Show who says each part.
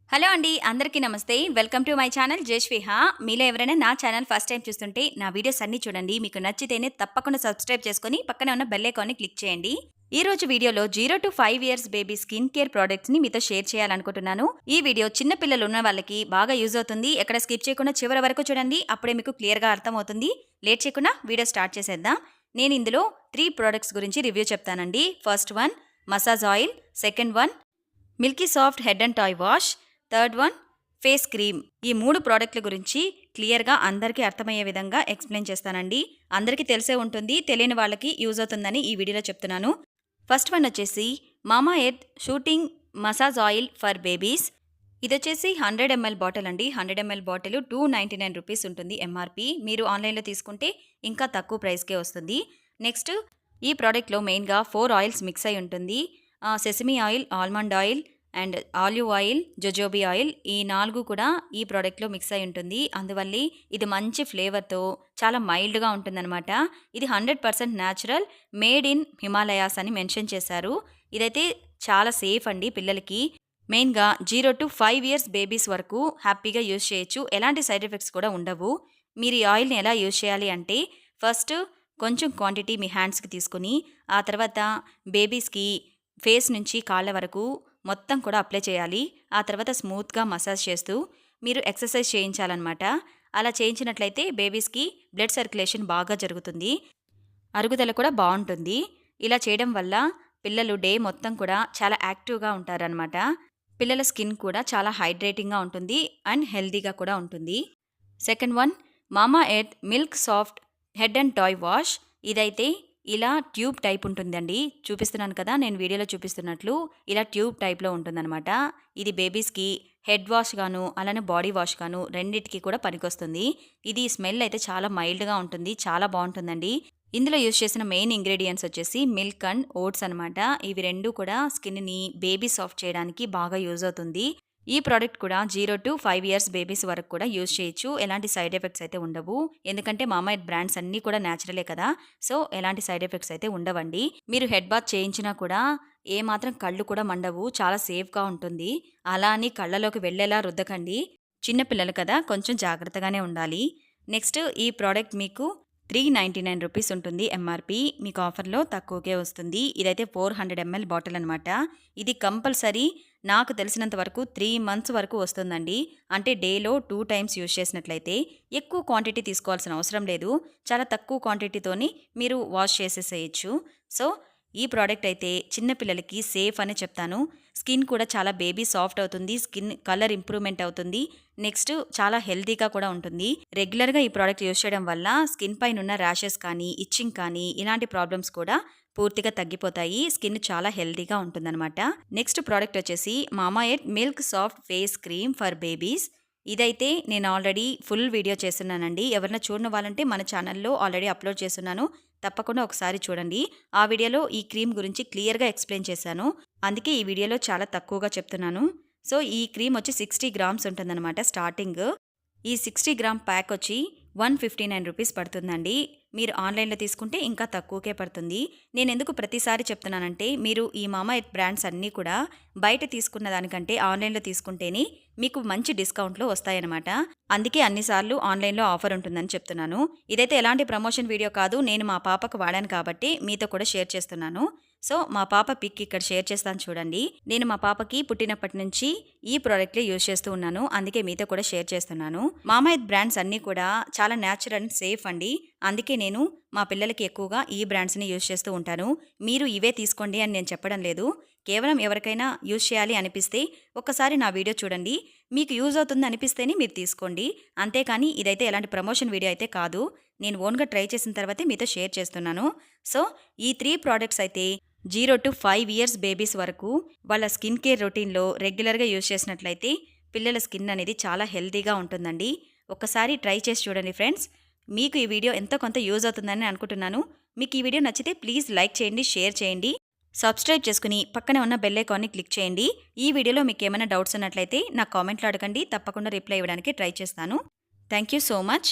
Speaker 1: Hello అండి. అందరికీ నమస్తే. వెల్కమ్ టు మై ఛానల్ జేష్విహా. మీలో ఎవరైనా నా ఛానల్ ఫస్ట్ టైమ్ చూస్తుంటే నా వీడియోస్ అన్నీ చూడండి. మీకు నచ్చితేనే తప్పకుండా సబ్స్క్రైబ్ చేసుకొని పక్కనే ఉన్న బెల్ ఐకాన్‌ని క్లిక్ చేయండి. ఈ రోజు వీడియోలో 0-5 ఇయర్స్ బేబీ స్కిన్ కేర్ ప్రొడక్ట్స్‌ని మీతో షేర్ చేయాలనుకుంటున్నాను. ఈ వీడియో చిన్న పిల్లలు ఉన్న వాళ్ళకి బాగా యూజ్ అవుతుంది. ఎక్కడ స్కిప్ చేయకుండా చివరి వరకు చూడండి. అప్పుడే మీకు క్లియర్‌గా అర్థమవుతుంది. లేట్ చేయకుండా వీడియో స్టార్ట్ చేసేద్దాం. నేను ఇందులో 3 ప్రొడక్ట్స్ గురించి రివ్యూ చెప్తానండి. First one massage oil, second one Milky soft head and toy wash, third one face cream. ఈ 3 ప్రోడక్ట్ల గురించి క్లియర్‌గా అందరికీ అర్థమయ్యే విధంగా ఎక్స్‌ప్లెయిన్ చేస్తానండి. అందరికీ తెలిసే ఉంటుంది. తెలియని వాళ్ళకి యూజ్ అవుతుందని ఈ వీడియోలో చెప్తున్నాను. ఫస్ట్ వన్ వచ్చేసి Mamaearth soothing massage oil for babies. ఇదొచ్చేసి 100 ml బాటిల్ అండి. 100 ml బాటిల్ ₹299 ఉంటుంది ఎంఆర్‌పి. మీరు ఆన్‌లైన్‌లో తీసుకుంటే ఇంకా తక్కువ ప్రైస్‌కే వస్తుంది. నెక్స్ట్ ఈ ప్రోడక్ట్‌లో మెయిన్‌గా 4 ఆయిల్స్ మిక్స్ అయి ఉంటుంది. Sesame oil, almond oil and olive oil, jojoba oil, ఈ 4 కూడా ఈ ప్రోడక్ట్‌లో మిక్స్ అయి ఉంటుంది. అందువల్లే ఇది మంచి ఫ్లేవర్‌తో చాలా మైల్డ్‌గా ఉంటుందనమాట. ఇది 100% న్యాచురల్, మేడ్ ఇన్ హిమాలయాస్ అని మెన్షన్ చేశారు. ఇదైతే చాలా సేఫ్ అండి పిల్లలకి. మెయిన్‌గా 0-5 ఇయర్స్ బేబీస్ వరకు హ్యాపీగా యూజ్ చేయొచ్చు. ఎలాంటి సైడ్ ఎఫెక్ట్స్ కూడా ఉండవు. మీరు ఈ ఆయిల్‌ని ఎలా యూజ్ చేయాలి అంటే ఫస్ట్ కొంచెం క్వాంటిటీ మీ హ్యాండ్స్‌కి తీసుకొని, ఆ తర్వాత బేబీస్‌కి ఫేస్ నుంచి కాళ్ళ వరకు మొత్తం కూడా అప్లై చేయాలి. ఆ తర్వాత స్మూత్‌గా మసాజ్ చేస్తూ మీరు ఎక్సర్సైజ్ చేయించాలన్నమాట. అలా చేయించినట్లయితే బేబీస్‌కి బ్లడ్ సర్క్యులేషన్ బాగా జరుగుతుంది. అరుగుదల కూడా బావుంటుంది. ఇలా చేయడం వల్ల పిల్లలు డే మొత్తం కూడా చాలా యాక్టివ్‌గా ఉంటారనమాట. పిల్లల స్కిన్ కూడా చాలా హైడ్రేటింగ్‌గా ఉంటుంది అండ్ హెల్తీగా కూడా ఉంటుంది. సెకండ్ వన్ మామా earth milk soft head and toy wash. ఇదైతే ఇలా ట్యూబ్ టైప్ ఉంటుందండి. చూపిస్తున్నాను కదా, నేను వీడియోలో చూపిస్తున్నట్లు ఇలా ట్యూబ్ టైప్‌లో ఉంటుందనమాట. ఇది బేబీస్‌కి హెడ్ వాష్ గాను, అలానే బాడీ వాష్ గాను రెండిటికి కూడా పనికొస్తుంది. ఇది స్మెల్ అయితే చాలా మైల్డ్‌గా ఉంటుంది. చాలా బావుంటుందండి. ఇందులో యూజ్ చేసిన మెయిన్ ఇంగ్రీడియెంట్స్ వచ్చేసి మిల్క్ అండ్ ఓట్స్ అనమాట. ఇవి 2 కూడా స్కిన్‌ని బేబీ సాఫ్ట్ చేయడానికి బాగా యూజ్ అవుతుంది. ఈ ప్రోడక్ట్ కూడా 0-5 ఇయర్స్ బేబీస్ వరకు కూడా యూజ్ చేయొచ్చు. ఎలాంటి సైడ్ ఎఫెక్ట్స్ అయితే ఉండవు. ఎందుకంటే మామాఎర్త్ బ్రాండ్స్ అన్నీ కూడా న్యాచురలే కదా! సో, ఎలాంటి సైడ్ ఎఫెక్ట్స్ అయితే ఉండవండి. మీరు హెడ్ బాత్ చేయించినా కూడా ఏమాత్రం కళ్ళు కూడా మండవు. చాలా సేఫ్‌గా ఉంటుంది. అలా అని కళ్ళలోకి వెళ్ళేలా రుద్దకండి. చిన్న పిల్లలు కదా! కొంచెం జాగ్రత్తగానే ఉండాలి. నెక్స్ట్ ఈ ప్రోడక్ట్ మీకు ₹399 ఉంటుంది ఎంఆర్‌పి. మీకు ఆఫర్‌లో తక్కువకే వస్తుంది. ఇదైతే 400 ml బాటిల్ అనమాట. ఇది కంపల్సరీ నాకు తెలిసినంత వరకు 3 మంత్స్ వరకు వస్తుందండి. అంటే డేలో 2 టైమ్స్ యూజ్ చేసినట్లయితే ఎక్కువ క్వాంటిటీ తీసుకోవాల్సిన అవసరం లేదు. చాలా తక్కువ క్వాంటిటీతోని మీరు వాష్ చేసేసేయొచ్చు. సో, ఈ ప్రోడక్ట్ అయితే చిన్న పిల్లలకి సేఫ్ అనే చెప్తాను. స్కిన్ కూడా చాలా బేబీ సాఫ్ట్ అవుతుంది. స్కిన్ కలర్ ఇంప్రూవ్‌మెంట్ అవుతుంది. నెక్స్ట్ చాలా హెల్తీగా కూడా ఉంటుంది. రెగ్యులర్‌గా ఈ ప్రోడక్ట్ యూజ్ చేయడం వల్ల స్కిన్ పైనున్న ర్యాషెస్ కానీ, ఇచ్చింగ్ కానీ ఇలాంటి ప్రాబ్లమ్స్ కూడా పూర్తిగా తగ్గిపోతాయి. స్కిన్ చాలా హెల్తీగా ఉంటుందనమాట. నెక్స్ట్ ప్రోడక్ట్ వచ్చేసి Mamaearth milk soft face cream for babies. ఇదైతే నేను ఆల్రెడీ ఫుల్ వీడియో చేస్తున్నానండి. ఎవరైనా చూడని వాళ్ళంటే మన ఛానల్‌లో ఆల్రెడీ అప్లోడ్ చేసున్నాను. తప్పకుండా ఒకసారి చూడండి. ఆ వీడియోలో ఈ క్రీమ్ గురించి క్లియర్‌గా ఎక్స్‌ప్లెయిన్ చేశాను. అందుకే ఈ వీడియోలో చాలా తక్కువగా చెప్తున్నాను. సో, ఈ క్రీమ్ వచ్చి 60 గ్రామ్స్ ఉంటుందన్నమాట స్టార్టింగ్. ఈ 60 గ్రామ్ ప్యాక్ వచ్చి ₹159 పడుతుందండి. మీరు ఆన్‌లైన్‌లో తీసుకుంటే ఇంకా తక్కువకే పడుతుంది. నేనెందుకు ప్రతిసారి చెప్తున్నానంటే, మీరు ఈ మామాఎర్త్ బ్రాండ్స్ అన్నీ కూడా బయట తీసుకున్న దానికంటే ఆన్‌లైన్‌లో తీసుకుంటేనే మీకు మంచి డిస్కౌంట్‌లో వస్తాయన్నమాట. అందుకే అన్ని సార్లు ఆన్‌లైన్‌లో ఆఫర్ ఉంటుందని చెప్తున్నాను. ఇదైతే ఎలాంటి ప్రమోషన్ వీడియో కాదు. నేను మా పాపకు వాడాను కాబట్టి మీతో కూడా షేర్ చేస్తున్నాను. సో, మా పాప పిక్ ఇక్కడ షేర్ చేస్తాను చూడండి. నేను మా పాపకి పుట్టినప్పటి నుంచి ఈ ప్రోడక్ట్‌లే యూజ్ చేస్తూ ఉన్నాను. అందుకే మీతో కూడా షేర్ చేస్తున్నాను. మామాఎర్త్ బ్రాండ్స్ అన్నీ కూడా చాలా న్యాచురల్ అండ్ సేఫ్ అండి. అందుకే నేను మా పిల్లలకి ఎక్కువగా ఈ బ్రాండ్స్‌ని యూజ్ చేస్తూ ఉంటాను. మీరు ఇవే తీసుకోండి అని నేను చెప్పడం లేదు. కేవలం ఎవరికైనా యూజ్ చేయాలి అనిపిస్తే ఒక్కసారి నా వీడియో చూడండి. మీకు యూజ్ అవుతుంది అనిపిస్తేనే మీరు తీసుకోండి. అంతేకాని ఇదైతే ఎలాంటి ప్రమోషన్ వీడియో అయితే కాదు. నేను ఓన్‌గా ట్రై చేసిన తర్వాతే మీతో షేర్ చేస్తున్నాను. సో, ఈ 3 ప్రొడక్ట్స్ అయితే 0-5 ఇయర్స్ బేబీస్ వరకు వాళ్ళ స్కిన్ కేర్ రొటీన్‌లో రెగ్యులర్‌గా యూజ్ చేసినట్లయితే పిల్లల స్కిన్ అనేది చాలా హెల్తీగా ఉంటుందండి. ఒక్కసారి ట్రై చేసి చూడండి ఫ్రెండ్స్. మీకు ఈ వీడియో ఎంతో కొంత యూజ్ అవుతుందని అనుకుంటున్నాను. మీకు ఈ వీడియో నచ్చితే ప్లీజ్ లైక్ చేయండి, షేర్ చేయండి. సబ్స్క్రైబ్ చేసుకుని పక్కనే ఉన్న బెల్ ఐకాన్‌ని క్లిక్ చేయండి. ఈ వీడియోలో మీకేమైనా డౌట్స్ ఉన్నట్లయితే నాకు కామెంట్‌లో అడగండి. తప్పకుండా రిప్లై ఇవ్వడానికి ట్రై చేస్తాను. Thank you so much.